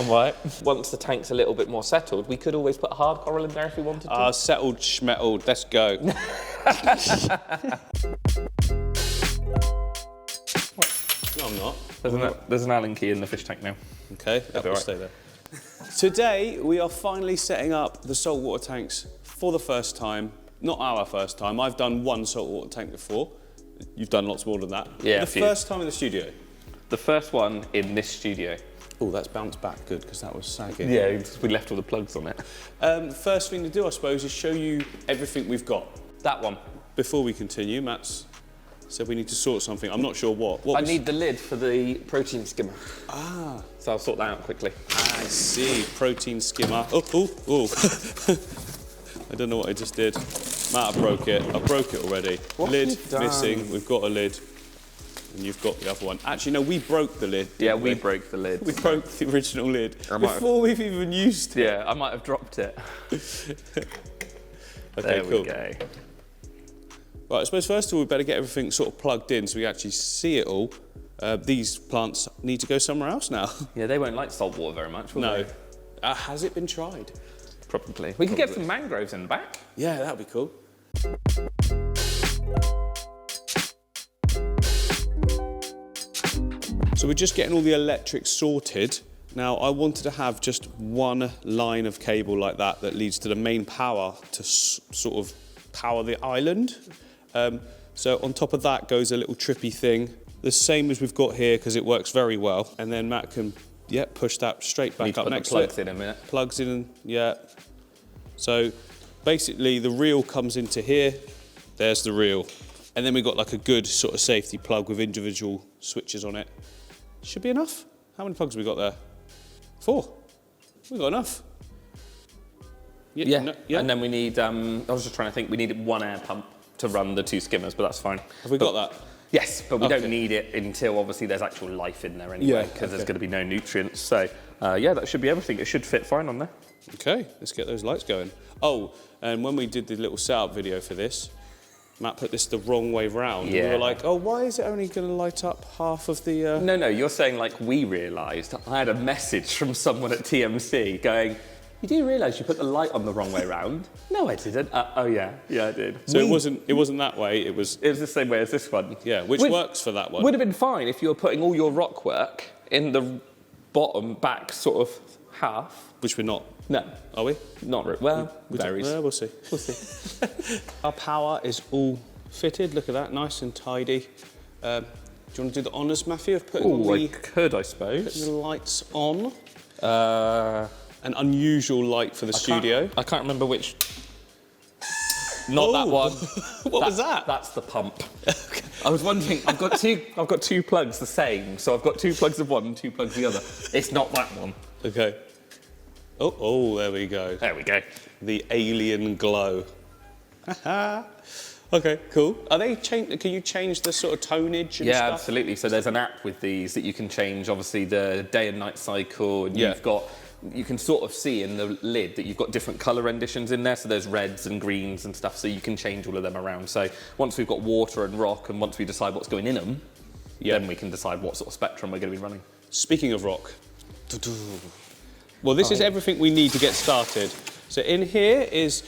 All right. Once the tank's a little bit more settled, we could always put a hard coral in there if we wanted to. Settled, schmettled, let's go. No, I'm not. There's an Allen key in the fish tank now. Okay, that will stay there. Today, we are finally setting up the saltwater tanks for the first time. Not our first time. I've done one saltwater tank before. You've done lots more than that. Yeah, the first time in the studio. The first one in this studio. Oh, that's bounced back good, because that was sagging. Yeah, we left all the plugs on it. The first thing to do, I suppose, is show you everything we've got. That one. Before we continue, Matt's said we need to sort something. I'm not sure what. I need the lid for the protein skimmer. Ah. So I'll sort that out quickly. I see. Protein skimmer. Oh. I don't know what I just did. Matt, I broke it. I broke it already. Lid missing. We've got a lid. And you've got the other one. Actually, no, we broke the lid. Yeah, we broke the lid. We broke the original lid before we've even used it. Yeah, I might have dropped it. Okay, there cool. we go. Right, I suppose first of all, we better get everything sort of plugged in so we actually see it all. These plants need to go somewhere else now. Yeah, they won't like salt water very much, will they? No. Has it been tried? Probably. We could get some mangroves in the back. Yeah, that'd be cool. So we're just getting all the electrics sorted. Now, I wanted to have just one line of cable like that leads to the main power to sort of power the island. So on top of that goes a little trippy thing, the same as we've got here because it works very well. And then Matt can, push that straight back up next to it. Plugs in a minute. Plugs in, yeah. So basically the reel comes into here, there's the reel. And then we've got like a good sort of safety plug with individual switches on it. Should be enough. How many plugs have we got there? 4. We've got enough. Yeah. And then we need, I was just trying to think, we need one air pump to run the 2 skimmers, but that's fine. Have we got that? Yes, but we don't need it until obviously there's actual life in there anyway, because there's going to be no nutrients. So yeah, that should be everything. It should fit fine on there. Okay, let's get those lights going. Oh, and when we did the little setup video for this, Matt put this the wrong way round. Yeah. And we were like, oh, why is it only going to light up half of the... No, you're saying like we realised. I had a message from someone at TMC going, you do realise you put the light on the wrong way round? No, I didn't. Oh, yeah. Yeah, I did. So it wasn't that way, it was... It was the same way as this one. Yeah, which works for that one. Would have been fine if you were putting all your rock work in the bottom back sort of half. Which we're not. No. Are we? Not really. Well, varies. We'll see. We'll see. Our power is all fitted. Look at that, nice and tidy. Do you want to do the honours, Matthew, of putting I suppose. Putting the lights on? An unusual light for the studio. I can't remember which. Not that one. What was that? That's the pump. Okay. I was wondering. I've got two plugs the same, so I've got 2 plugs of one and 2 plugs of the other. It's not that one. Okay. Oh, there we go. There we go. The alien glow. Okay, cool. Are they can you change the sort of tonage and stuff? Yeah, absolutely. So there's an app with these that you can change, obviously, the day and night cycle, and you can sort of see in the lid that you've got different colour renditions in there, so there's reds and greens and stuff, so you can change all of them around. So once we've got water and rock, and once we decide what's going in them, then we can decide what sort of spectrum we're going to be running. Speaking of rock, well, this is everything we need to get started. So in here is,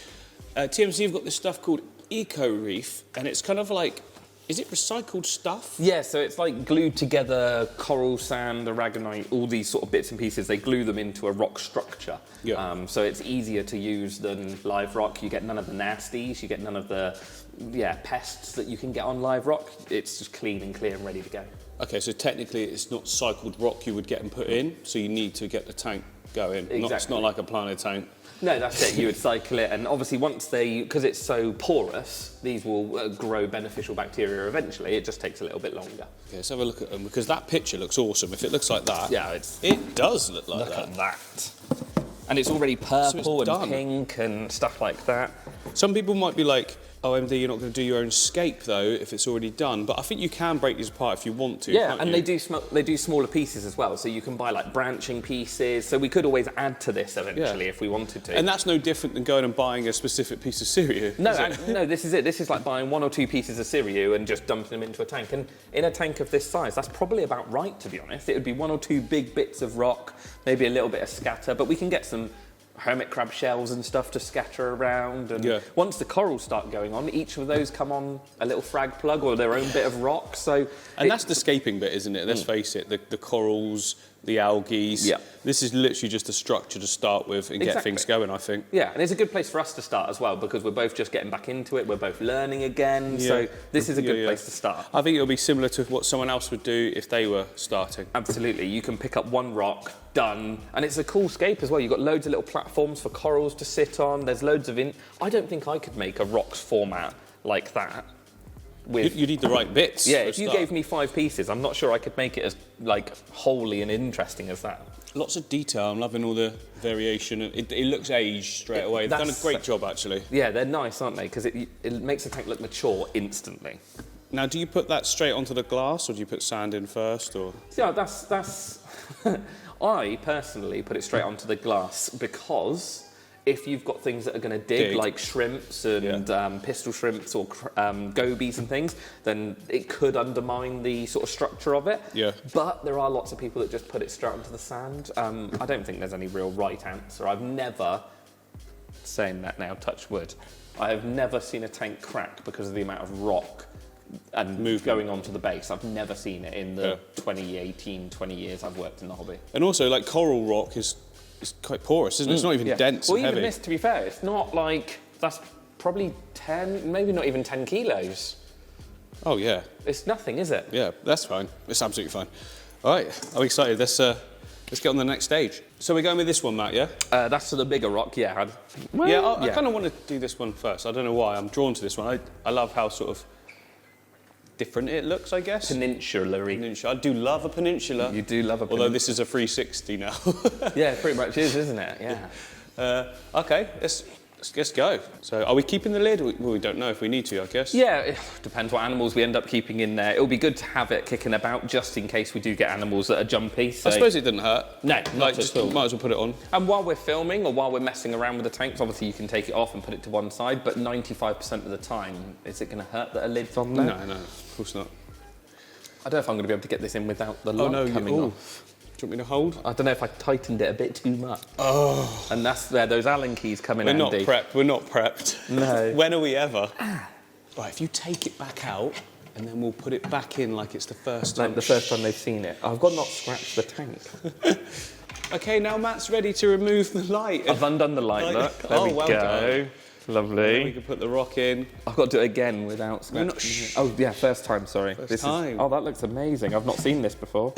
TMC have got this stuff called Eco Reef, and it's kind of like, is it recycled stuff? Yeah, so it's like glued together coral, sand, aragonite, all these sort of bits and pieces. They glue them into a rock structure. Yeah. So it's easier to use than live rock. You get none of the nasties, you get none of the pests that you can get on live rock. It's just clean and clear and ready to go. Okay, so technically it's not cycled rock you would get and put in, so you need to get the tank going. Exactly. It's not like a planted tank. No, that's it. You would cycle it, and obviously once because it's so porous, these will grow beneficial bacteria eventually. It just takes a little bit longer. Okay, let's have a look at them, because that picture looks awesome. If it looks like that, it does look like that. Look at that. And it's already purple and pink and stuff like that. Some people might be like, OMD, you're not going to do your own scape though if it's already done. But I think you can break these apart if you want to. Yeah, can't and you? they do smaller pieces as well, so you can buy like branching pieces. So we could always add to this eventually if we wanted to. And that's no different than going and buying a specific piece of cereal. No, no, this is it. This is like buying 1 or 2 pieces of cereal and just dumping them into a tank. And in a tank of this size, that's probably about right, to be honest. It would be 1 or 2 big bits of rock, maybe a little bit of scatter, but we can get some hermit crab shells and stuff to scatter around. And once the corals start going on, each of those come on a little frag plug or their own bit of rock. So, and that's the scaping bit, isn't it? Let's face it, the corals, the algae. Yeah. This is literally just a structure to start with and get things going, I think. Yeah, and it's a good place for us to start as well because we're both just getting back into it. We're both learning again. Yeah. So this is a good place to start. I think it'll be similar to what someone else would do if they were starting. Absolutely. You can pick up one rock, done. And it's a cool scape as well. You've got loads of little platforms for corals to sit on. There's loads of... I don't think I could make a rocks format like that. You need the right bits. Yeah, if you gave me 5 pieces, I'm not sure I could make it as like wholly and interesting as that. Lots of detail. I'm loving all the variation. It looks aged straight away. They've done a great job, actually. Yeah, they're nice, aren't they? Because it makes the tank look mature instantly. Now, do you put that straight onto the glass, or do you put sand in first, or? Yeah, that's. I personally put it straight onto the glass because if you've got things that are going to dig, like shrimps and pistol shrimps or gobies and things, then it could undermine the sort of structure of it. Yeah. But there are lots of people that just put it straight onto the sand. I don't think there's any real right answer. I've never, saying that now, touch wood, I have never seen a tank crack because of the amount of rock and going onto the base. I've never seen it in the 20 years I've worked in the hobby. And also, like, coral rock is quite porous, isn't it? It's not even dense and heavy. Well, even this, to be fair, it's not like... That's probably 10, maybe not even 10 kilos. Oh, yeah. It's nothing, is it? Yeah, that's fine. It's absolutely fine. All right, I'm excited. Let's get on the next stage. So we're going with this one, Matt, yeah? That's for the bigger rock, yeah. I kind of want to do this one first. I don't know why. I'm drawn to this one. I love how sort of different it looks, I guess. Peninsular-y. I do love a peninsula. You do love a peninsula. Although this is a 360 now. Yeah, it pretty much is, isn't it? Yeah. Okay, let's go. So are we keeping the lid? Well, we don't know if we need to, I guess. Yeah, it depends what animals we end up keeping in there. It'll be good to have it kicking about just in case we do get animals that are jumpy. So. I suppose it didn't hurt. No, not just at all. Might as well put it on. And while we're filming or while we're messing around with the tanks, obviously you can take it off and put it to one side, but 95% of the time, is it going to hurt that a lid's on there? No, of course not. I don't know if I'm going to be able to get this in without the lock coming off. Do you want me to hold? I don't know if I tightened it a bit too much. Oh. And that's where those Allen keys come in handy. We're not prepped. No. When are we ever? Right, if you take it back out, and then we'll put it back in like it's the first time. Like the first time they've seen it. I've got to not scratch the tank. Okay, now Matt's ready to remove the light. I've undone the light, look. There we go. Done. Lovely. We can put the rock in. I've got to do it again without scratching it. Oh, yeah, first time, sorry. First time. Oh, that looks amazing. I've not seen this before.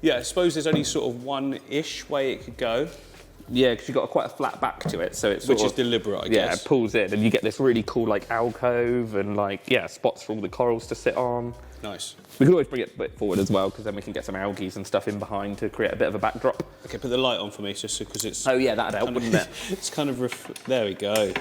Yeah, I suppose there's only sort of one-ish way it could go. Yeah, because you've got quite a flat back to it, so it's Which is deliberate, I guess. Yeah, it pulls in, and you get this really cool, like, alcove and, like, spots for all the corals to sit on. Nice. We could always bring it a bit forward as well, because then we can get some algae and stuff in behind to create a bit of a backdrop. Okay, put the light on for me, just because it's... Oh, yeah, that'd help, wouldn't it? It's kind of... There we go. Are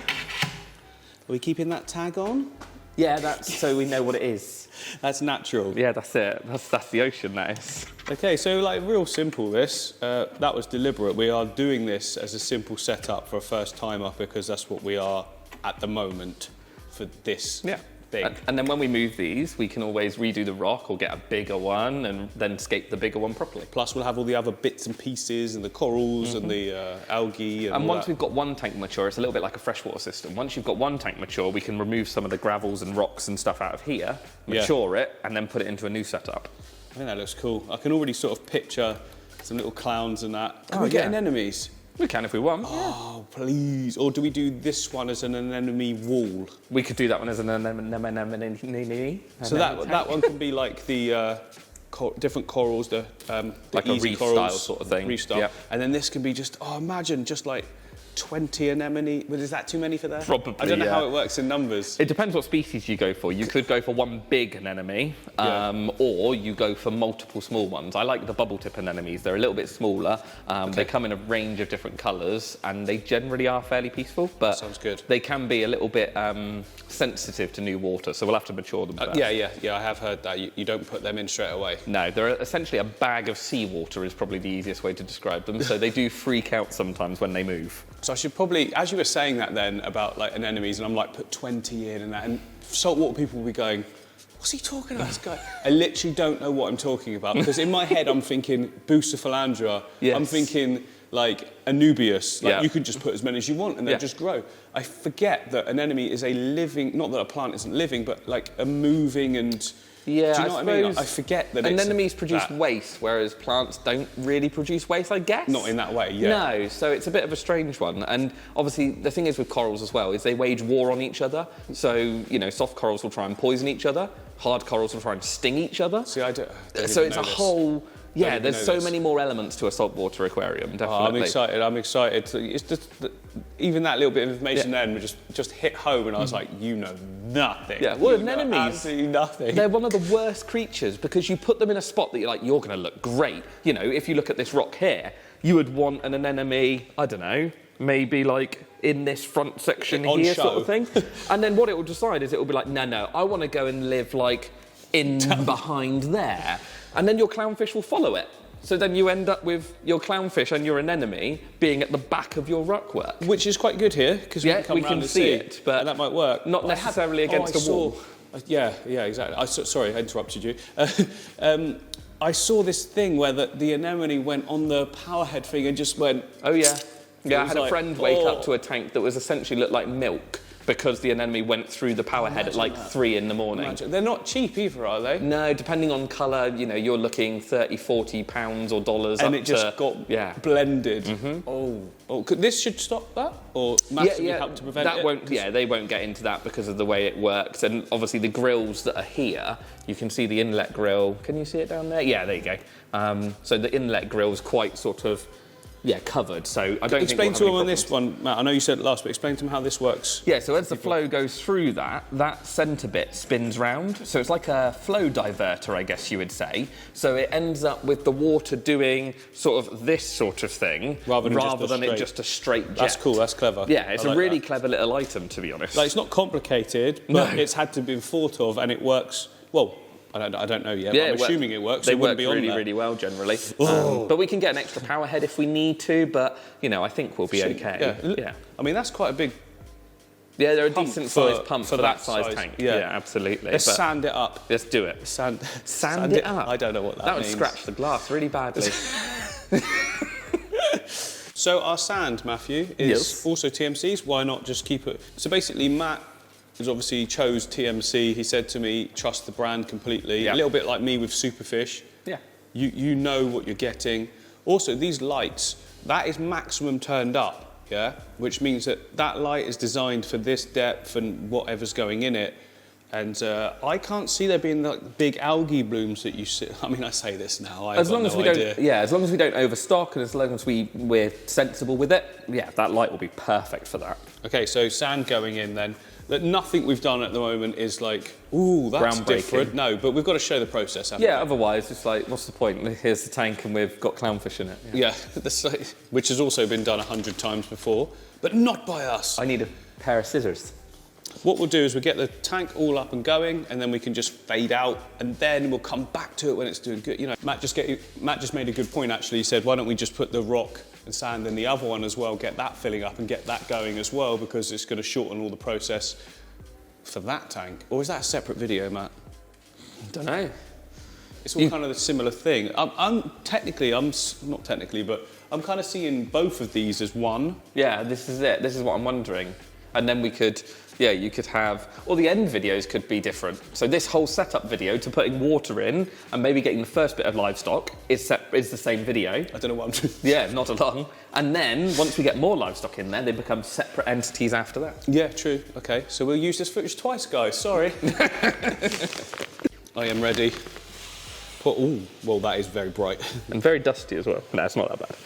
we keeping that tag on? Yeah, that's so we know what it is. That's natural. Yeah, that's it. That's the ocean, that is. Okay, so, like, real simple, this. That was deliberate. We are doing this as a simple setup for a first timer because that's what we are at the moment for this thing. And then when we move these, we can always redo the rock or get a bigger one and then scape the bigger one properly. Plus, we'll have all the other bits and pieces and the corals and the algae. And once we've got one tank mature, it's a little bit like a freshwater system. Once you've got one tank mature, we can remove some of the gravels and rocks and stuff out of here, mature it, and then put it into a new setup. I think that looks cool. I can already sort of picture some little clowns and that. Can we get anemones? We can if we want. Oh, please. Or do we do this one as an anemone wall? We could do that one as an anemone. So that one can be like the different corals, the like easy a reef corals, style sort of thing. Reef style. Yep. And then this can be just, imagine just like 20 anemone. Well, is that too many for there? Probably, I don't know yeah. how it works in numbers. It depends what species you go for. You could go for one big anemone, or you go for multiple small ones. I like the bubble tip anemones. They're a little bit smaller. They come in a range of different colours, and they generally are fairly peaceful. But sounds good. They can be a little bit sensitive to new water, so we'll have to mature them first. Yeah. I have heard that. You don't put them in straight away. No, they're essentially a bag of seawater is probably the easiest way to describe them. So they do freak out sometimes when they move. So I should probably, as you were saying that then about like anemones, and I'm like, put 20 in and that, and saltwater people will be going, what's he talking about, this guy? I literally don't know what I'm talking about, because in my head I'm thinking Bucephalandra, yes. I'm thinking like Anubius, like you can just put as many as you want and they'll just grow. I forget that an anemone is a living, not that a plant isn't living, but like a moving and... Yeah, do you know what I mean? I forget that anemones produce waste, whereas plants don't really produce waste, I guess. Not in that way, yeah. No, so it's a bit of a strange one. And obviously, the thing is with corals as well, is they wage war on each other. So, you know, soft corals will try and poison each other. Hard corals will try and sting each other. See, I don't so it's a whole... Yeah, there's so this. many more elements to a saltwater aquarium, definitely. I'm excited. It's just even that little bit of information then just hit home, and I was like, you know nothing. Yeah, well, you know anemones, absolutely nothing. They're one of the worst creatures because you put them in a spot that you're like, you're going to look great. You know, if you look at this rock here, you would want an anemone, I don't know, maybe like in this front section on here show. sort of thing. And then what it will decide is it will be like, no, I want to go and live like in behind there. And then your clownfish will follow it. So then you end up with your clownfish and your anemone being at the back of your rockwork. Which is quite good here, because we can come around and see it, but and that might work. Not necessarily against a wall. Yeah, exactly. Sorry, I interrupted you. I saw this thing where the anemone went on the powerhead thing and just went... Oh, yeah. Yeah, I had a like, friend wake up to a tank that was essentially looked like milk because the anemone went through the powerhead at like 3 in the morning. They're not cheap either, are they? No, depending on colour, you know, you're looking 30, 40 pounds or dollars and up it just got blended. This should stop that, or massively help to prevent that it? Won't, they won't get into that because of the way it works. And obviously the grills that are here, you can see the inlet grill. Can you see it down there? Yeah, there you go. So the inlet grill is quite sort of covered. So I don't explain think to them on this one, Matt. I know you said it last, but explain to them how this works. Yeah, so as the flow goes through that centre bit spins round. So it's like a flow diverter, I guess you would say. So it ends up with the water doing sort of this sort of thing rather than it just a straight jet. That's cool. That's clever. Yeah, it's a really clever little item, to be honest. Like, it's not complicated, but it's had to be thought of, and it works well. I don't know yet, but I'm assuming it works. They work really well, generally. But we can get an extra power head if we need to, but, you know, I think we'll be okay. Yeah. I mean, that's quite a big... Yeah, they're a decent-sized pump for that size tank. Yeah, absolutely. Let's sand it up. Let's do it. Sand it up? I don't know what that means. That would scratch the glass really badly. So our sand, Matthew, is also TMC's. Why not just keep it... So basically, Matt... obviously chose TMC. He said to me, trust the brand completely. A little bit like me with Superfish. Yeah. You know what you're getting. Also, these lights, that is maximum turned up, which means that light is designed for this depth and whatever's going in it. And I can't see there being like big algae blooms that you see. I mean, I say this now. As long as we don't overstock, and as long as we're sensible with it, that light will be perfect for that. Okay, so sand going in then. That nothing we've done at the moment is like, ooh, that's different. No, but we've got to show the process. Otherwise it's like, what's the point? Here's the tank and we've got clownfish in it. Yeah, which has also been done 100 times before, but not by us. I need a pair of scissors. What we'll do is we'll get the tank all up and going, and then we can just fade out, and then we'll come back to it when it's doing good. You know, Matt just made a good point actually. He said, why don't we just put the rock and sand in the other one as well, get that filling up and get that going as well, because it's going to shorten all the process for that tank. Or is that a separate video, Matt? I don't know. It's all kind of a similar thing. I'm not technically, but I'm kind of seeing both of these as one. Yeah, this is it. This is what I'm wondering. And then we could, you could have, or the end videos could be different. So this whole setup video to putting water in and maybe getting the first bit of livestock is the same video. I don't know what I'm doing. Yeah, not along. And then once we get more livestock in there, they become separate entities after that. Yeah, true. Okay, so we'll use this footage twice, guys. Sorry. I am ready. Well, that is very bright. And very dusty as well. No, it's not that bad.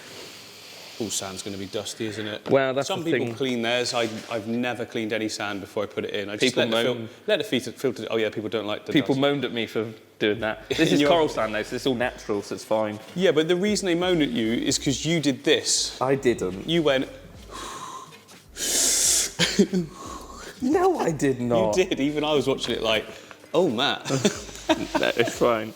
All sand's going to be dusty, isn't it? Well, that's Some the people thing. clean theirs. I've never cleaned any sand before I put it in. I just People let the filter. Oh yeah, people don't like the People dust. moaned at me for doing that. This is coral sand though, so it's all natural, so it's fine. Yeah, but the reason they moan at you is because you did this. I didn't. You went. No, I did not. You did. Even I was watching it like, oh, Matt. No, it's fine.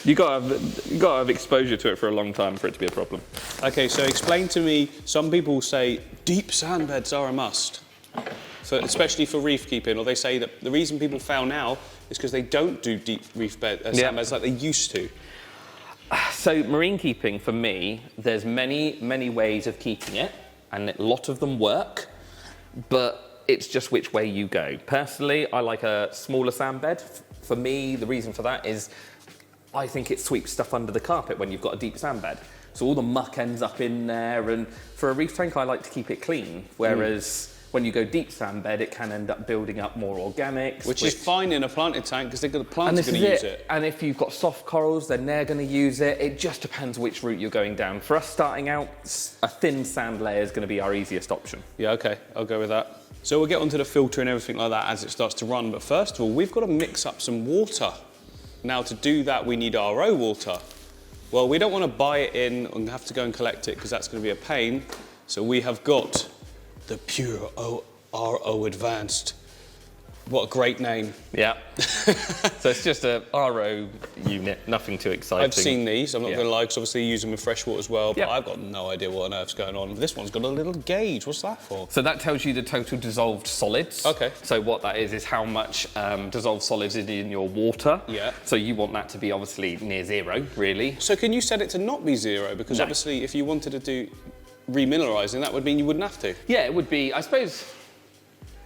You got to have exposure to it for a long time for it to be a problem. Okay, so explain to me. Some people say deep sand beds are a must, especially for reef keeping, or they say that the reason people fail now is because they don't do deep sand beds like they used to. So marine keeping, for me, there's many ways of keeping it, and a lot of them work, but it's just which way you go. Personally, I like a smaller sand bed. For me, the reason for that is I think it sweeps stuff under the carpet when you've got a deep sand bed. So all the muck ends up in there, and for a reef tank, I like to keep it clean, whereas when you go deep sand bed, it can end up building up more organics. Which is fine in a planted tank, because the plants are going to use it. And if you've got soft corals, then they're going to use it. It just depends which route you're going down. For us starting out, a thin sand layer is going to be our easiest option. Yeah, okay, I'll go with that. So we'll get onto the filter and everything like that as it starts to run, but first of all, we've got to mix up some water. Now to do that, we need RO water. Well, we don't want to buy it in and have to go and collect it, because that's going to be a pain. So we have got the Pure RO Advanced. What a great name. Yeah. So it's just a RO unit, nothing too exciting. I've seen these, I'm not going to lie, because obviously you use them in fresh water as well, but I've got no idea what on earth's going on. This one's got a little gauge. What's that for? So that tells you the total dissolved solids. Okay. So what that is how much dissolved solids is in your water. Yeah. So you want that to be obviously near zero, really. So can you set it to not be zero? Because obviously if you wanted to do remineralising, that would mean you wouldn't have to. Yeah, it would be, I suppose,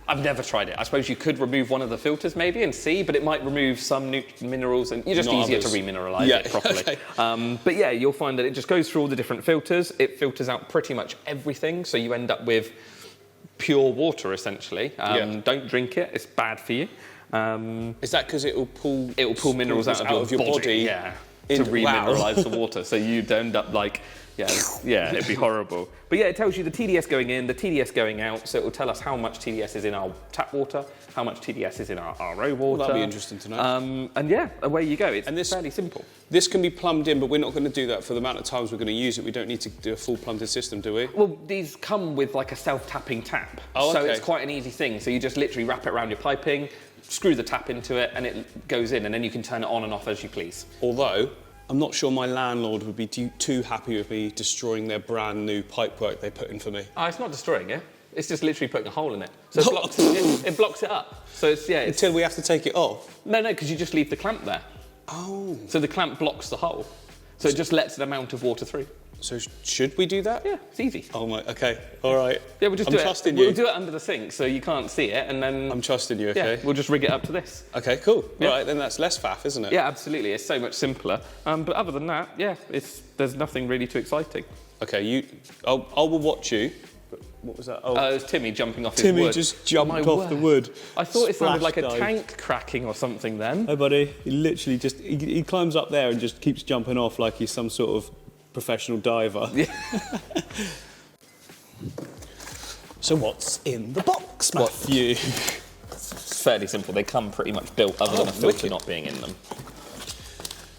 I've never tried it. I suppose you could remove one of the filters maybe and see, but it might remove some minerals, and you're just easier to remineralise it properly. Okay. But yeah, you'll find that it just goes through all the different filters. It filters out pretty much everything, so you end up with pure water essentially. Don't drink it; it's bad for you. Is that because it will pull minerals out of your body? Yeah, to remineralise the water, so you'd end up like. Yeah, it'd be horrible. But yeah, it tells you the TDS going in, the TDS going out, so it will tell us how much TDS is in our tap water, how much TDS is in our RO water. Well, that'd be interesting to know. And yeah, away you go. It's fairly simple. This can be plumbed in, but we're not going to do that for the amount of times we're going to use it. We don't need to do a full plumbed system, do we? Well, these come with like a self-tapping tap. Oh, okay. So it's quite an easy thing. So you just literally wrap it around your piping, screw the tap into it, and it goes in, and then you can turn it on and off as you please. Although, I'm not sure my landlord would be too happy with me destroying their brand new pipework they put in for me. Oh, it's not destroying it. It's just literally putting a hole in it. So it blocks it up. So it's until we have to take it off? No, because you just leave the clamp there. Oh. So the clamp blocks the hole. So it just lets an amount of water through. So should we do that? Yeah, it's easy. Oh my, okay, all right. Yeah, we'll just I'm trusting you. We'll do it under the sink so you can't see it, and then... I'm trusting you, okay. Yeah, we'll just rig it up to this. Okay, cool. Yeah. All right, then that's less faff, isn't it? Yeah, absolutely. It's so much simpler. But other than that, yeah, there's nothing really too exciting. Okay, I will watch you. But what was that? Oh, it was Timmy jumping off his wood. Timmy just jumped off the wood. I thought it sounded like a tank cracking or something then. Hey, buddy. He literally just... He climbs up there and just keeps jumping off like he's some sort of professional diver. Yeah. So what's in the box, Matthew? It's fairly simple. They come pretty much built, other than a filter not being in them.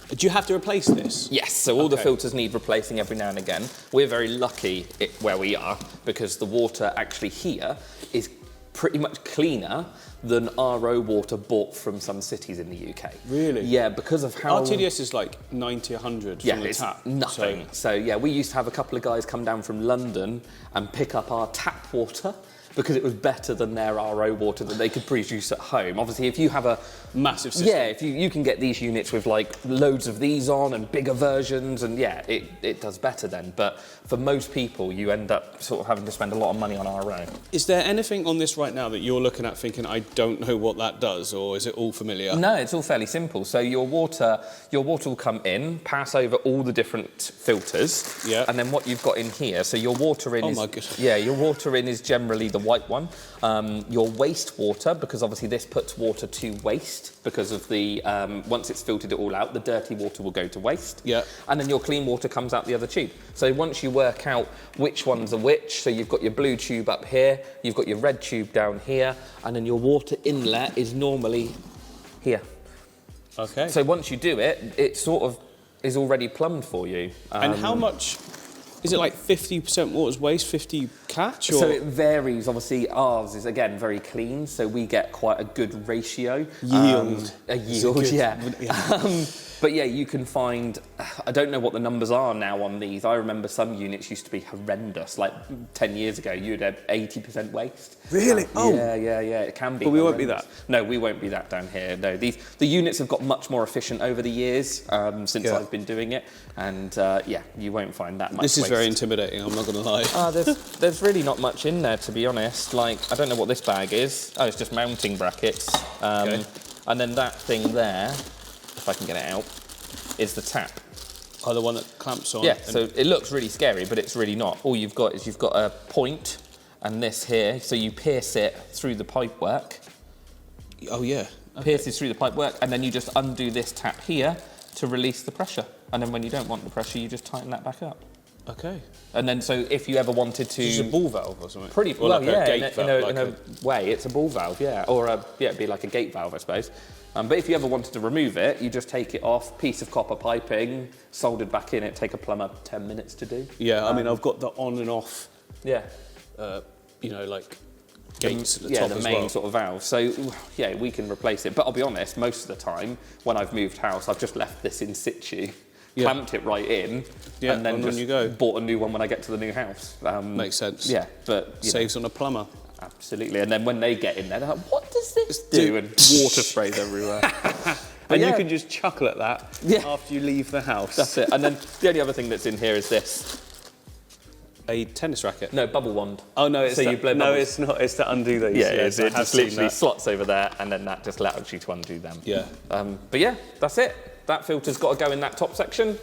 Do you have to replace this? Yes, so all the filters need replacing every now and again. We're very lucky where we are, because the water actually here is pretty much cleaner than RO water bought from some cities in the UK. Really? Yeah, because of how... Our TDS is like 90, 100 from the tap. Nothing. So yeah, we used to have a couple of guys come down from London and pick up our tap water because it was better than their RO water that they could produce at home. Obviously, if you have a... massive system. Yeah, if you can get these units with like loads of these on and bigger versions, and yeah, it does better then. But for most people, you end up sort of having to spend a lot of money on RO. Is there anything on this right now that you're looking at thinking, I don't know what that does, or is it all familiar? No, it's all fairly simple. So your water will come in, pass over all the different filters, yeah, and then what you've got in here. So your water in my goodness. Yeah, your water in is generally the white one. Your wastewater, because obviously this puts water to waste because of the, once it's filtered it all out, the dirty water will go to waste. Yeah. And then your clean water comes out the other tube. So once you work out which ones are which, so you've got your blue tube up here, you've got your red tube down here, and then your water inlet is normally here. Okay. So once you do it, it sort of is already plumbed for you. And how much, is it like 50% water's waste, 50 catch? Or? So it varies. Obviously, ours is, again, very clean, so we get quite a good ratio. Yield. A yield, yeah. But yeah, you can find, I don't know what the numbers are now on these. I remember some units used to be horrendous. Like 10 years ago, you'd have 80% waste. Really? Yeah, it can be. But we won't be that? No, we won't be that down here. No, the units have got much more efficient over the years since I've been doing it. And yeah, you won't find that much This is waste. very intimidating, I'm not going to lie. There's really not much in there, to be honest. Like, I don't know what this bag is. Oh, it's just mounting brackets. Okay. And then that thing there, if I can get it out, is the tap. Oh, the one that clamps on? Yeah, so it looks really scary, but it's really not. All you've got is you've got a point and this here, so you pierce it through the pipework. Oh, yeah. Pierces through the pipework, and then you just undo this tap here to release the pressure. And then when you don't want the pressure, you just tighten that back up. Okay. And then, so if you ever wanted to... It's a ball valve or something? Pretty, or well, like yeah, a gate valve, in a way, it's a ball valve, yeah. Or, it'd be like a gate valve, I suppose. But if you ever wanted to remove it, you just take it off, piece of copper piping, soldered back in, it'd take a plumber 10 minutes to do. Yeah, I mean, I've got the on and off, yeah, you know, like gates at the yeah, top the as main well. sort of valve. So, yeah, we can replace it. But I'll be honest, most of the time, when I've moved house, I've just left this in situ, clamped it right in, and then just bought a new one when I get to the new house. Makes sense. Yeah, but... Saves on a plumber. Absolutely, and then when they get in there, they're like, what does this do? And water sprays everywhere. And you can just chuckle at that after you leave the house. That's it. And then the only other thing that's in here is this. A tennis racket? No, bubble wand. Oh, no, it's, so you blow bubbles. it's not. It's to undo these. Yeah, it is. It I have just seen literally that. slots over there, and then that just allows you to undo them. Yeah. But yeah, that's it. That filter's got to go in that top section.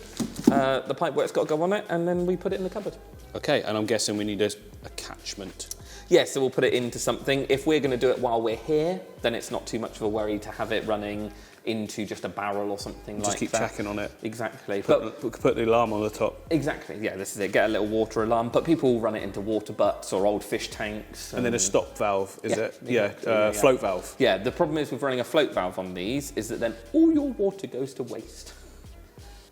The pipework's got to go on it, and then we put it in the cupboard. Okay, and I'm guessing we need a catchment. Yeah, so we'll put it into something. If we're going to do it while we're here, then it's not too much of a worry to have it running into just a barrel or something like that. Just keep checking on it. Exactly. Put the alarm on the top. Exactly, yeah, this is it. Get a little water alarm, but people will run it into water butts or old fish tanks. And then a stop valve, is it? Yeah, Yeah. float valve. Yeah, the problem is with running a float valve on these is that then all your water goes to waste.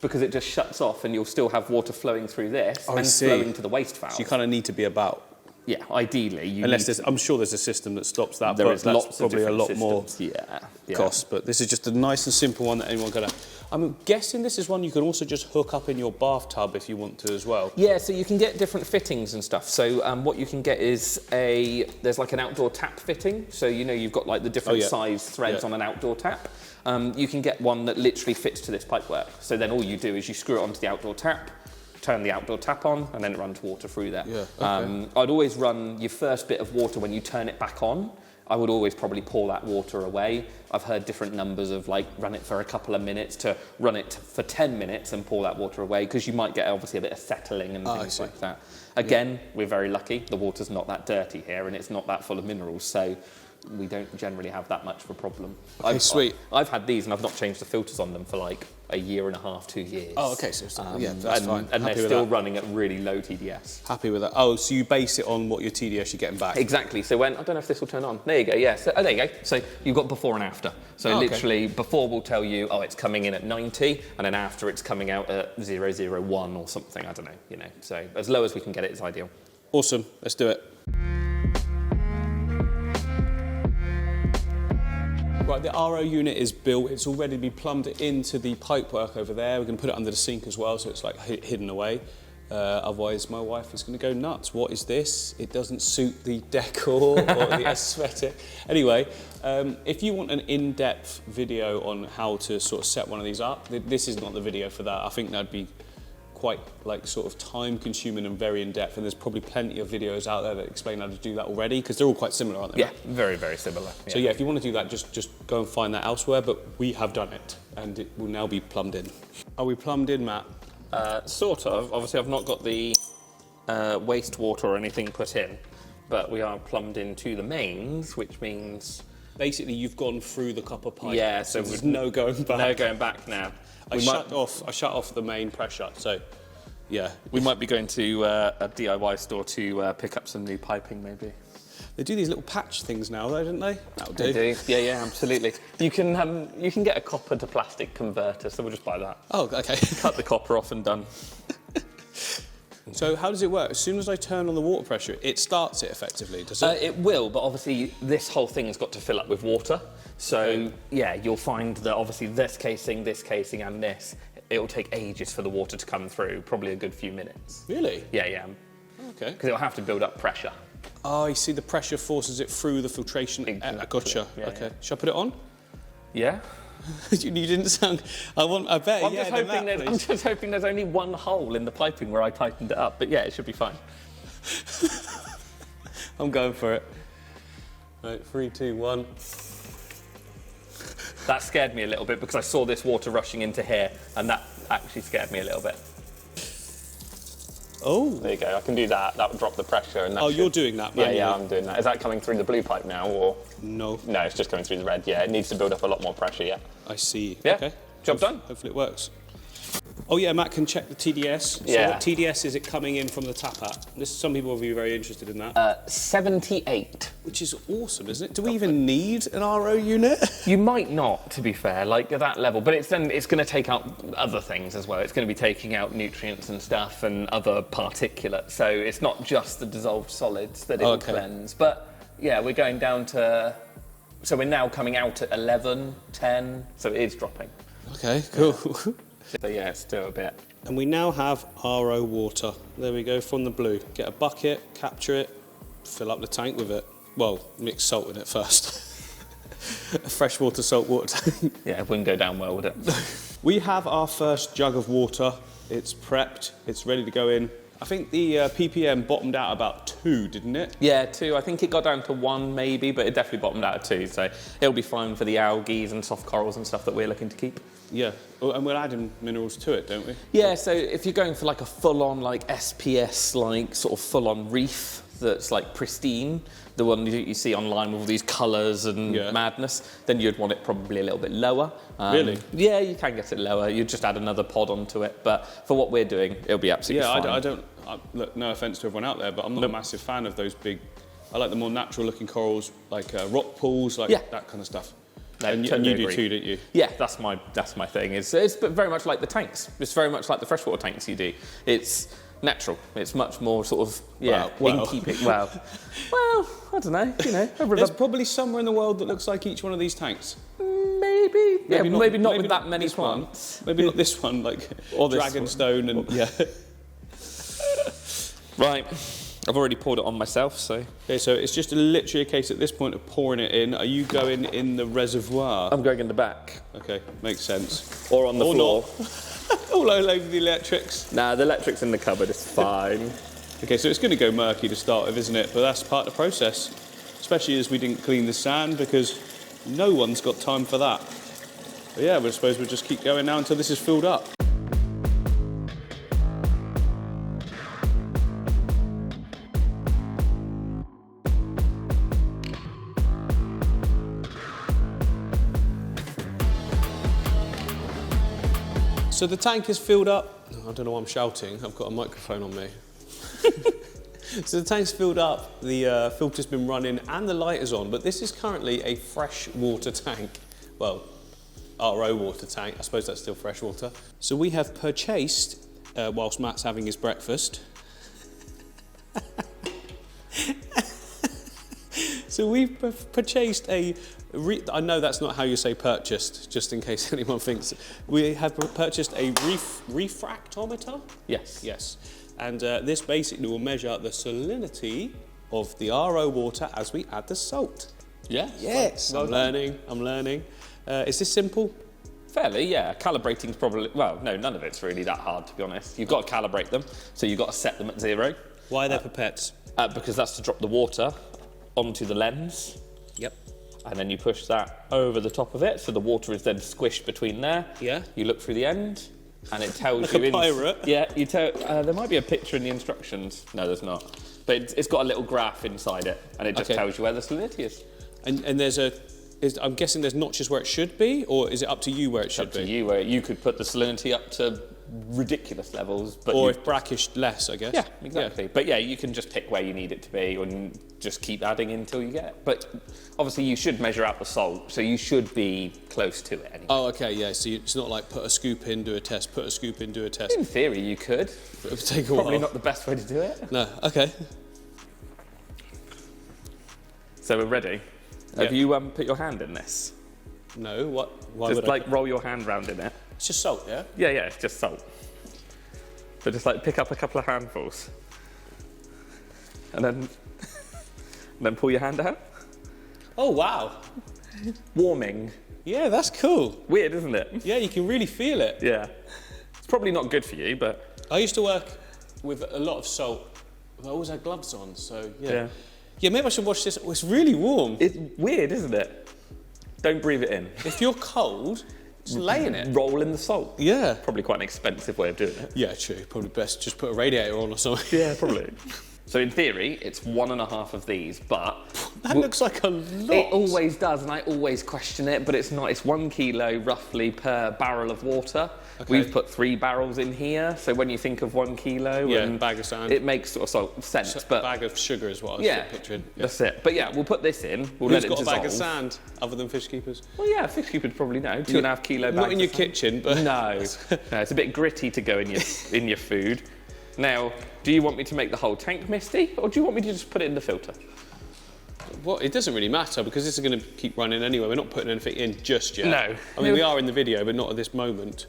Because it just shuts off and you'll still have water flowing through this and flowing to the waste valve. So you kind of need to be about. Yeah, ideally. I'm sure there's a system that stops that, there but is that's lots probably of a lot systems. more cost. But this is just a nice and simple one that anyone can have. I'm guessing this is one you can also just hook up in your bathtub if you want to as well. Yeah, so you can get different fittings and stuff. So what you can get is there's like an outdoor tap fitting. So you know you've got like the different size threads on an outdoor tap. You can get one that literally fits to this pipework. So then all you do is you screw it onto the outdoor tap, turn the outdoor tap on, and then it runs water through there. Yeah, okay. I'd always run your first bit of water when you turn it back on. I would always probably pour that water away. I've heard different numbers of like run it for a couple of minutes to run it for 10 minutes and pour that water away because you might get obviously a bit of settling and things like that. Again, we're very lucky. The water's not that dirty here and it's not that full of minerals, so we don't generally have that much of a problem. Okay, sweet. I've had these and I've not changed the filters on them for like a year and a half, 2 years. Oh, okay, so that's fine. And they're still running at really low TDS. Happy with that. Oh, so you base it on what your TDS you're getting back? Exactly. So when, I don't know if this will turn on. There you go, yeah. So, there you go. So you've got before and after. So literally before will tell you, oh, it's coming in at 90, and then after it's coming out at 001 or something, I don't know, you know. So as low as we can get it is ideal. Awesome, let's do it. Right, the RO unit is built. It's already been plumbed into the pipework over there. We can put it under the sink as well, so it's like hidden away. Otherwise, my wife is going to go nuts. What is this? It doesn't suit the decor or the aesthetic. Anyway, if you want an in-depth video on how to sort of set one of these up, this is not the video for that. I think that'd be quite like sort of time consuming and very in depth, and there's probably plenty of videos out there that explain how to do that already because they're all quite similar, aren't they? Yeah, very, very similar. Yeah. So yeah, if you want to do that, just go and find that elsewhere, but we have done it and it will now be plumbed in. Are we plumbed in, Matt? Sort of. Obviously I've not got the wastewater or anything put in, but we are plumbed into the mains, which means... Basically, you've gone through the copper pipe. Yeah, so there's no going back. No going back now. I shut off the main pressure, so yeah. We might be going to a DIY store to pick up some new piping, maybe. They do these little patch things now, though, don't they? That'll do. They do. Yeah, absolutely. You can get a copper to plastic converter, so we'll just buy that. Oh, okay. Cut the copper off and done. So how does it work? As soon as I turn on the water pressure, it starts it effectively, does it? It will, but obviously this whole thing has got to fill up with water. So yeah, you'll find that obviously this casing, and this, it'll take ages for the water to come through, probably a good few minutes. Really? Yeah. Okay. Because it'll have to build up pressure. Oh, you see the pressure forces it through the filtration. Exactly. Gotcha. Yeah, okay. yeah. Shall I put it on? Yeah? You didn't sound... I bet, I'm just hoping there's only one hole in the piping where I tightened it up, but yeah, it should be fine. I'm going for it. Right, 3, 2, 1. That scared me a little bit because I saw this water rushing into here, and that actually scared me a little bit. Oh. There you go, I can do that. That would drop the pressure. And that you're doing that, man. Yeah, I'm doing that. Is that coming through the blue pipe now, or...? No. No, it's just coming through the red. Yeah, it needs to build up a lot more pressure, yeah. I see. Yeah, okay. job done. Hopefully it works. Oh yeah, Matt can check the TDS. Yeah. So what TDS is it coming in from the tap at? Some people will be very interested in that. 78. Which is awesome, isn't it? Do we even need an RO unit? You might not, to be fair, like at that level, but it's going to take out other things as well. It's going to be taking out nutrients and stuff and other particulates. So it's not just the dissolved solids that it will cleanse. But yeah, we're going down to... So we're now coming out at 11, 10, so it is dropping. Okay, cool. Yeah. So yeah, it's still a bit. And we now have RO water. There we go, from the blue. Get a bucket, capture it, fill up the tank with it. Well, mix salt in it first. A freshwater, saltwater tank. Yeah, it wouldn't go down well, would it? We have our first jug of water. It's prepped, it's ready to go in. I think the ppm bottomed out about 2, didn't it? Yeah, 2. I think it got down to 1 maybe, but it definitely bottomed out at 2. So it'll be fine for the algae and soft corals and stuff that we're looking to keep. Yeah, and we're adding minerals to it, don't we? Yeah, so if you're going for like a full-on like SPS, like sort of full-on reef that's like pristine, the one you see online with all these colours and madness, then you'd want it probably a little bit lower. Really? Yeah, you can get it lower. You just add another pod onto it, but for what we're doing, it'll be absolutely fine. Look, no offence to everyone out there, but I'm not a massive fan of those big... I like the more natural-looking corals, like rock pools, like that kind of stuff. No, and totally you do agree. too, don't you? Yeah, that's my thing. It's very much like the tanks. It's very much like the freshwater tanks you do. It's natural. It's much more sort of in keeping. Well, I don't know. You know, there's probably somewhere in the world that looks like each one of these tanks. Maybe not with that many plants. Maybe not this one, like or Dragonstone and Right. I've already poured it on myself, so... Okay, so it's just literally a case at this point of pouring it in. Are you going in the reservoir? I'm going in the back. Okay, makes sense. Or on the floor. All over the electrics. Nah, the electric's in the cupboard, it's fine. Okay, so it's going to go murky to start with, isn't it? But that's part of the process. Especially as we didn't clean the sand, because no one's got time for that. But yeah, I suppose we'll just keep going now until this is filled up. So the tank is filled up. I don't know why I'm shouting. I've got a microphone on me. So the tank's filled up, the filter's been running and the light is on, but this is currently a fresh water tank. Well, RO water tank. I suppose that's still fresh water. So we have purchased, whilst Matt's having his breakfast. So we've purchased I know that's not how you say purchased, just in case anyone thinks. We have purchased a refractometer? Yes. Yes. And this basically will measure the salinity of the RO water as we add the salt. Yeah. Yes. I'm learning. Is this simple? Fairly, yeah. Calibrating's probably... Well, no, none of it's really that hard, to be honest. You've got to calibrate them, so you've got to set them at 0. Why are they pipettes? Because that's to drop the water onto the lens. Yep. And then you push that over the top of it, so the water is then squished between there. Yeah. You look through the end, and it tells like you... a pirate? Yeah, you tell... there might be a picture in the instructions. No, there's not. But it's got a little graph inside it, and it just tells you where the salinity is. And there's I'm guessing there's notches where it should be, or is it up to you where it should be? Up to you, where you could put the salinity up to ridiculous levels. But or if brackish, less, I guess. Yeah, exactly. Yeah. But yeah, you can just pick where you need it to be and just keep adding in until you get it. But obviously you should measure out the salt, so you should be close to it anyway. Oh, okay, yeah. So it's not like put a scoop in, do a test, put a scoop in, do a test. In theory, you could. It would take a while. Probably not the best way to do it. No, okay. So we're ready. Have you put your hand in this? No, what? Why just would like roll your hand round in it. It's just salt, yeah? Yeah, it's just salt. So just like pick up a couple of handfuls. And then pull your hand out. Oh, wow. Warming. Yeah, that's cool. Weird, isn't it? Yeah, you can really feel it. Yeah. It's probably not good for you, but... I used to work with a lot of salt. I always had gloves on, so yeah. Yeah, maybe I should watch this. Oh, it's really warm. It's weird, isn't it? Don't breathe it in. If you're cold, just lay in it. Roll in the salt. Yeah. Probably quite an expensive way of doing it. Yeah, true. Probably best just put a radiator on or something. Yeah, probably. So in theory, it's 1.5 of these, but... That looks like a lot. It always does, and I always question it, but it's not. It's 1 kilo roughly per barrel of water. Okay. We've put 3 barrels in here, so when you think of 1 kilo... Yeah, and bag of sand. It makes sort of sense, but... bag of sugar is what I was picturing. Yeah, that's it. But yeah, we'll put this in. We'll Who's let it got dissolve. A bag of sand, other than fish keepers? Well, yeah, fish keepers probably know. 2.5 kilo bags. Not in your kitchen, but... No. No, it's a bit gritty to go in your food. Now, do you want me to make the whole tank misty, or do you want me to just put it in the filter? Well, it doesn't really matter, because this is going to keep running anyway. We're not putting anything in just yet. No. I mean, we are in the video, but not at this moment.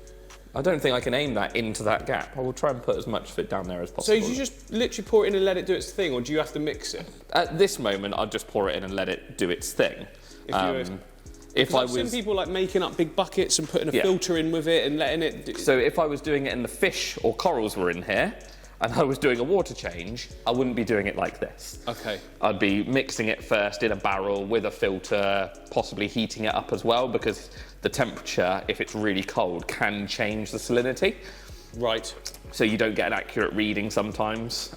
I don't think I can aim that into that gap. I will try and put as much of it down there as possible. So do you just literally pour it in and let it do its thing, or do you have to mix it? At this moment, I'll just pour it in and let it do its thing. If I've seen people like making up big buckets and putting a filter in with it and letting it... So if I was doing it and the fish or corals were in here, and I was doing a water change, I wouldn't be doing it like this. Okay. I'd be mixing it first in a barrel with a filter, possibly heating it up as well, because the temperature, if it's really cold, can change the salinity. Right. So you don't get an accurate reading sometimes.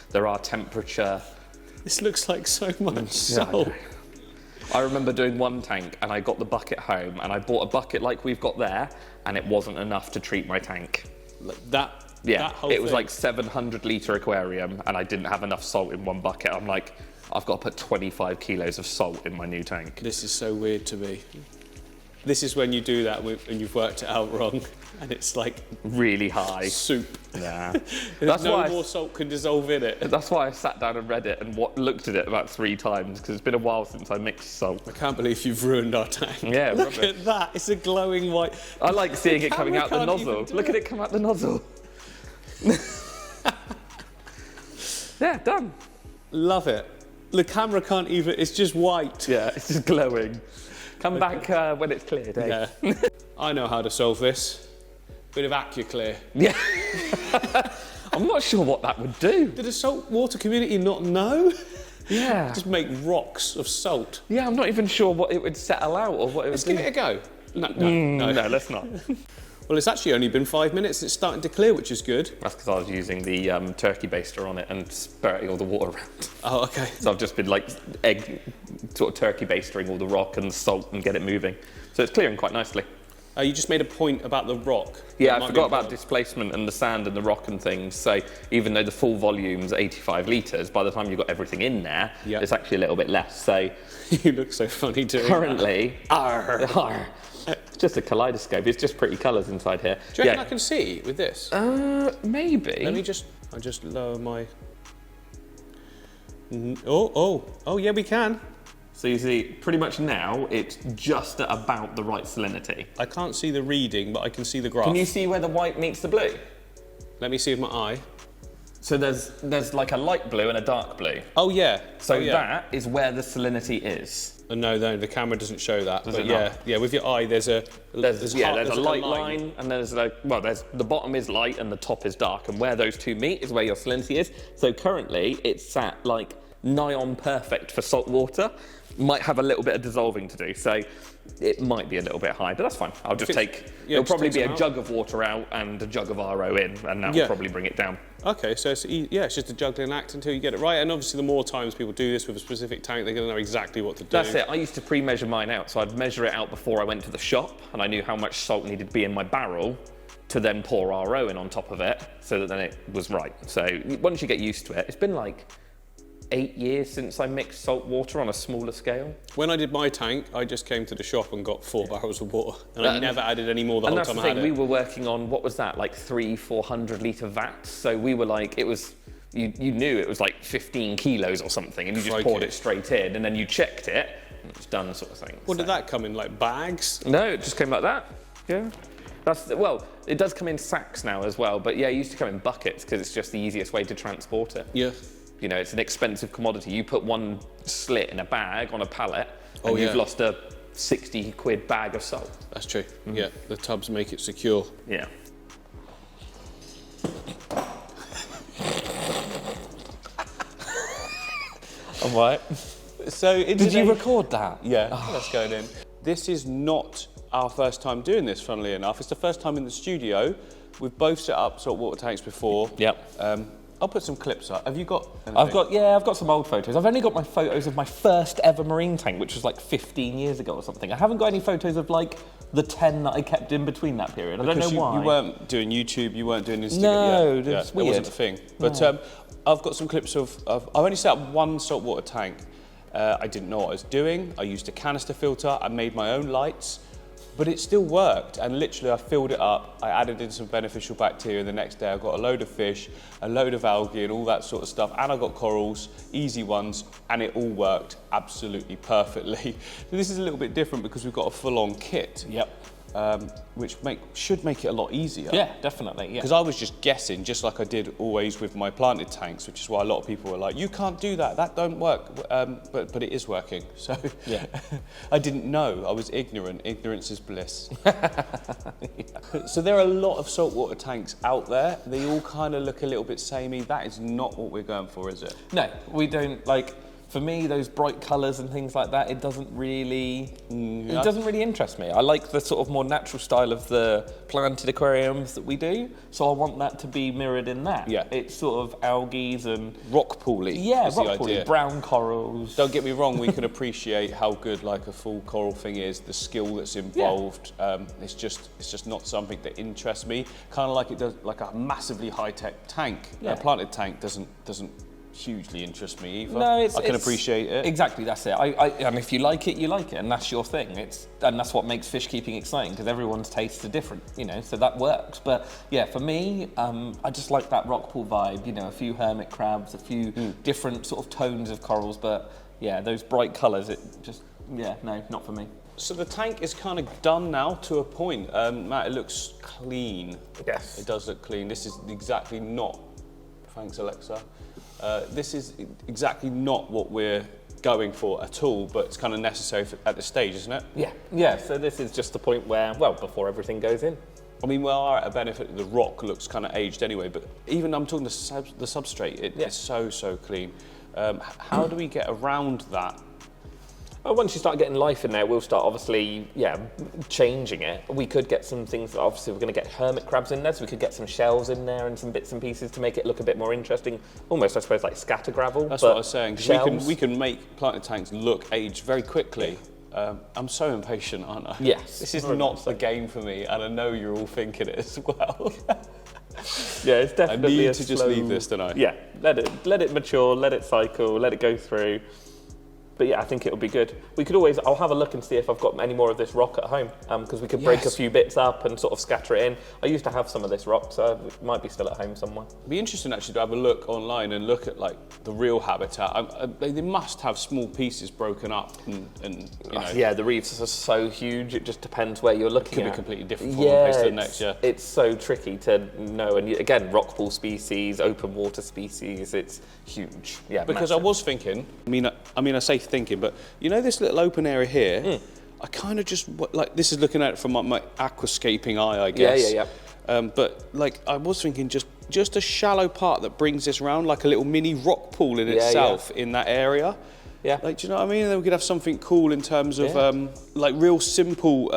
There are temperature... This looks like so much salt. I remember doing one tank and I got the bucket home and I bought a bucket like we've got there and it wasn't enough to treat my tank. That whole it was thing. like 700 litre aquarium and I didn't have enough salt in one bucket. I'm like, I've got to put 25 kilos of salt in my new tank. This is so weird to me. This is when you do that and you've worked it out wrong and it's like really high soup. Yeah. That's no more salt can dissolve in it. That's why I sat down and read it and looked at it about 3 times because it's been a while since I mixed salt. I can't believe you've ruined our tank. Yeah, look at that. It's a glowing white. I like seeing it coming out the nozzle. Look at it come out the nozzle. Yeah, done. Love it. The camera can't even. It's just white. Yeah, it's just glowing. Come back when it's cleared, eh? Yeah. I know how to solve this. Bit of AQUARIAN. Yeah. I'm not sure what that would do. Did the saltwater community not know? Yeah. Just make rocks of salt. Yeah, I'm not even sure what it would settle out or what it would Let's give it a go. No, let's not. Well, it's actually only been 5 minutes. It's starting to clear, which is good. That's because I was using the turkey baster on it and spurting all the water around. Oh, okay. So I've just been like sort of turkey bastering all the rock and the salt and get it moving. So it's clearing quite nicely. You just made a point about the rock. Yeah, I forgot about displacement and the sand and the rock and things. So even though the full volume's 85 litres, by the time you've got everything in there, it's actually a little bit less. So you look so funny doing currently, it's just a kaleidoscope. It's just pretty colours inside here. Do you reckon I can see with this? Maybe. Let me I'll just lower my... Oh, yeah, we can. So you see, pretty much now, it's just at about the right salinity. I can't see the reading, but I can see the graph. Can you see where the white meets the blue? Let me see with my eye. So there's like a light blue and a dark blue. Oh, yeah. So that is where the salinity is. No, the camera doesn't show that. Does but it yeah, not? Yeah, with your eye, there's a light line, and there's the bottom is light and the top is dark, and where those two meet is where your salinity is. So currently, it's sat like nigh on perfect for salt water. Might have a little bit of dissolving to do. So it might be a little bit high, but that's fine. I'll just take, it'll probably be a jug of water out and a jug of RO in, and that will probably bring it down. Okay, so it's just a juggling act until you get it right. And obviously the more times people do this with a specific tank, they're going to know exactly what to do. That's it. I used to pre-measure mine out, so I'd measure it out before I went to the shop, and I knew how much salt needed to be in my barrel to then pour RO in on top of it, so that then it was right. So once you get used to it, it's been like 8 years since I mixed salt water on a smaller scale. When I did my tank, I just came to the shop and got 4 barrels of water, and I never added any more the whole time I had it. We were working on, what was that, like 400 litre vats. So we were like, it was, you knew it was like 15 kilos or something, and you just poured it straight in, and then you checked it, and it's done, sort of thing. What did that come in, like bags? No, it just came like that. Yeah. Well, it does come in sacks now as well, but yeah, it used to come in buckets because it's just the easiest way to transport it. Yeah. You know, it's an expensive commodity. You put one slit in a bag on a pallet, and you've lost a 60 quid bag of salt. That's true. Yeah, the tubs make it secure. Yeah. All right. So did you record that? Yeah, that's going in. This is not our first time doing this, funnily enough. It's the first time in the studio. We've both set up saltwater tanks before. Yep. I'll put some clips up. Have you got anything? I've got some old photos. I've only got my photos of my first ever marine tank, which was like 15 years ago or something. I haven't got any photos of like the 10 that I kept in between that period. I don't know why. You weren't doing YouTube, you weren't doing Instagram. No, that's weird. It wasn't a thing. But I've got some clips of I've only set up one saltwater tank. I didn't know what I was doing. I used a canister filter. I made my own lights. But it still worked, and literally I filled it up, I added in some beneficial bacteria, and the next day I got a load of fish, a load of algae and all that sort of stuff, and I got corals, easy ones, and it all worked absolutely perfectly. So this is a little bit different because we've got a full-on kit. Yep. Which should make it a lot easier. Yeah, definitely, yeah. Because I was just guessing, just like I did always with my planted tanks, which is why a lot of people were like, you can't do that, that don't work, but it is working. So yeah. I didn't know, I was ignorant. Ignorance is bliss. So there are a lot of saltwater tanks out there. They all kind of look a little bit samey. That is not what we're going for, is it? No, we don't, like, for me, those bright colours and things like that, it doesn't really interest me. I like the sort of more natural style of the planted aquariums that we do, so I want that to be mirrored in that. Yeah. It's sort of algae and rock pooly. Yeah, rock pooly, brown corals. Don't get me wrong, we can appreciate how good like a full coral thing is, the skill that's involved. Yeah. It's just not something that interests me. Kind of like it does, like a massively high-tech tank. Yeah. A planted tank doesn't hugely interest me either. No, I can appreciate it. Exactly, that's it. And if you like it, you like it, and that's your thing. And that's what makes fish keeping exciting, because everyone's tastes are different, you know, so that works. But yeah, for me, I just like that rock pool vibe, you know, a few hermit crabs, a few different sort of tones of corals, but yeah, those bright colours, it just, yeah, no, not for me. So the tank is kind of done now to a point. Matt, it looks clean. Yes. It does look clean. This is exactly not, thanks Alexa, this is exactly not what we're going for at all, but it's kind of necessary at this stage, isn't it? Yeah, so this is just the point where, well, before everything goes in. I mean, we are at a benefit, the rock looks kind of aged anyway, but even I'm talking the substrate, it's so clean. How do we get around that? Well, once you start getting life in there, we'll start obviously, changing it. We could get some things, obviously we're going to get hermit crabs in there, so we could get some shells in there and some bits and pieces to make it look a bit more interesting. Almost, I suppose, like scatter gravel. That's what I was saying, because we can make planted tanks look aged very quickly. I'm so impatient, aren't I? Yes. This is not the game for me, and I know you're all thinking it as well. Yeah, it's definitely I need to just leave this, don't I? Yeah, let it mature, let it cycle, let it go through. But yeah, I think it'll be good. We could always, I'll have a look and see if I've got any more of this rock at home, because we could break a few bits up and sort of scatter it in. I used to have some of this rock, so it might be still at home somewhere. It'd be interesting actually to have a look online and look at like the real habitat. They must have small pieces broken up and you know. Yeah, the reefs are so huge, it just depends where you're looking at. It could be completely different from one place to the next, It's so tricky to know, and again, rock pool species, open water species, it's huge. Yeah, because massive. I was thinking, I say thinking, but you know this little open area here, I kind of just, like, this is looking at it from my aquascaping eye, I guess. Yeah. But like, I was thinking just a shallow part that brings this round, like a little mini rock pool in itself in that area. Yeah. Like, do you know what I mean? And then we could have something cool in terms of like real simple.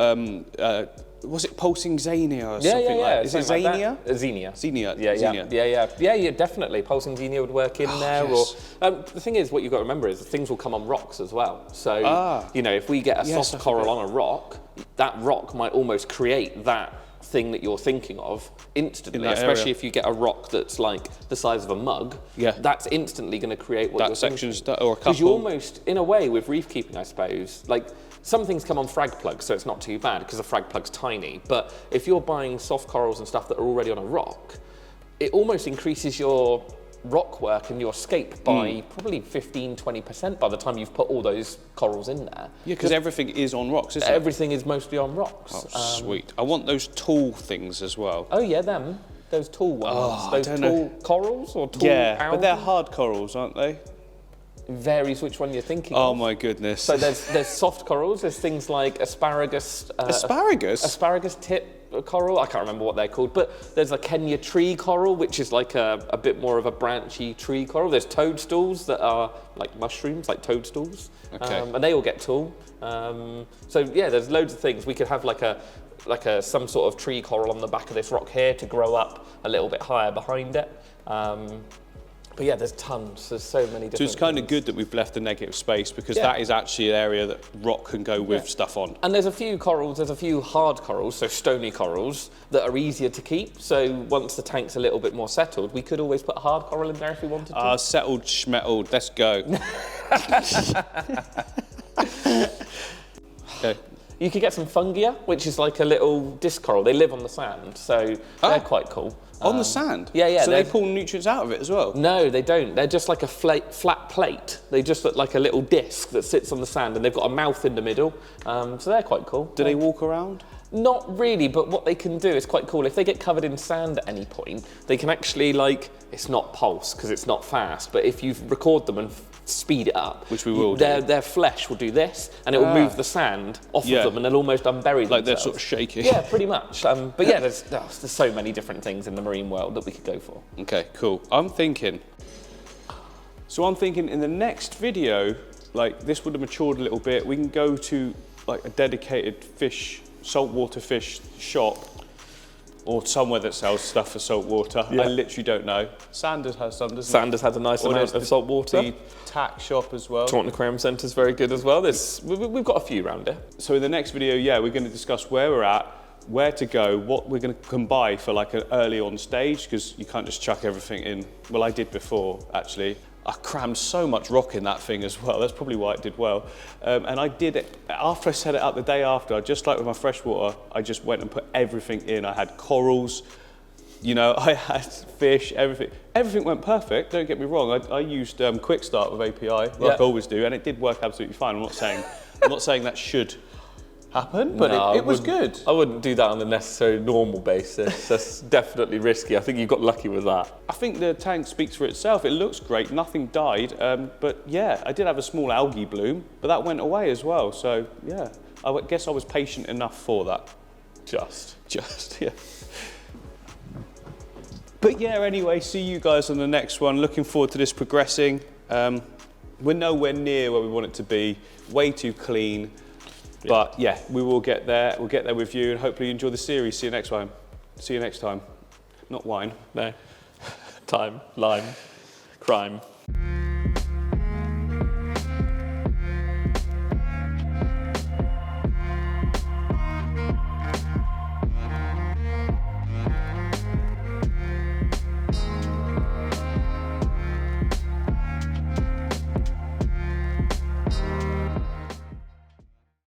Was it pulsing xenia or something like? Is it xenia? Xenia. Xenia. Yeah, Xenia. yeah, definitely. Pulsing xenia would work in there. Yes. Or the thing is, what you've got to remember is things will come on rocks as well. So you know, if we get a soft coral on a rock, that rock might almost create that thing that you're thinking of instantly, especially if you get a rock that's like the size of a mug. Yeah, that's instantly going to create what you're thinking. Or a couple. Because you almost, in a way, with reef keeping, I suppose, like some things come on frag plugs, so it's not too bad because the frag plug's tiny. But if you're buying soft corals and stuff that are already on a rock, it almost increases your rock work and your scape by probably 15-20% by the time you've put all those corals in there. Yeah, because everything is on rocks, isn't it? Everything is mostly on rocks. Oh, sweet. I want those tall things as well. Oh yeah, those tall ones. Those tall corals or tall algae? But they're hard corals, aren't they? Varies which one you're thinking of. of. My goodness. So there's soft corals, there's things like asparagus. Asparagus? Asparagus tip coral, I can't remember what they're called, but there's a Kenya tree coral, which is like a bit more of a branchy tree coral. There's toadstools that are like mushrooms, like toadstools, and they all get tall. So yeah, there's loads of things. We could have like some sort of tree coral on the back of this rock here to grow up a little bit higher behind it. But yeah, there's tons. There's so many different. So it's kind of good that we've left the negative space because that is actually an area that rock can go with stuff on. And there's a few corals, there's a few hard corals, so stony corals, that are easier to keep. So once the tank's a little bit more settled, we could always put a hard coral in there if we wanted to. Settled, schmettled, let's go. Okay. You could get some fungia, which is like a little disc coral. They live on the sand, so they're quite cool. On the sand? Yeah. So they pull nutrients out of it as well? No, they don't. They're just like a flat plate. They just look like a little disc that sits on the sand, and they've got a mouth in the middle. So they're quite cool. Do they walk around? Not really, but what they can do is quite cool. If they get covered in sand at any point, they can actually, like, it's not pulse because it's not fast, but if you record them and speed it up, which we will their flesh will do this, and it will move the sand off of them, and they'll almost unbury themselves. Like they're sort of shaking. Yeah, pretty much. But yeah, there's so many different things in the marine world that we could go for. Okay, cool. I'm thinking in the next video, like this would have matured a little bit. We can go to like a dedicated saltwater fish shop, or somewhere that sells stuff for saltwater. I literally don't know. Sanders has some, doesn't Sanders has a nice amount of saltwater. The tack shop as well. Taunton Aquarium Centre is very good as well. We've got a few around here. So in the next video, we're going to discuss where we're at, where to go, what we're going to buy for like an early on stage, because you can't just chuck everything in. Well, I did before, actually. I crammed so much rock in that thing as well. That's probably why it did well. And I did it, after I set it up the day after, just like with my freshwater, I just went and put everything in. I had corals, I had fish, everything. Everything went perfect, don't get me wrong. I used Quick Start with API, like I always do, and it did work absolutely fine. I'm not saying that should happen, but it was good. I wouldn't do that on the necessary normal basis. That's definitely risky. I think you got lucky with that. I think the tank speaks for itself. It looks great, nothing died, but yeah, I did have a small algae bloom, but that went away as well, so yeah. I guess I was patient enough for that. Just, yeah. But yeah, anyway, see you guys on the next one. Looking forward to this progressing. We're nowhere near where we want it to be, way too clean. But yeah, we will get there. We'll get there with you, and hopefully you enjoy the series. See you next time. Not wine. No. Time, lime, crime.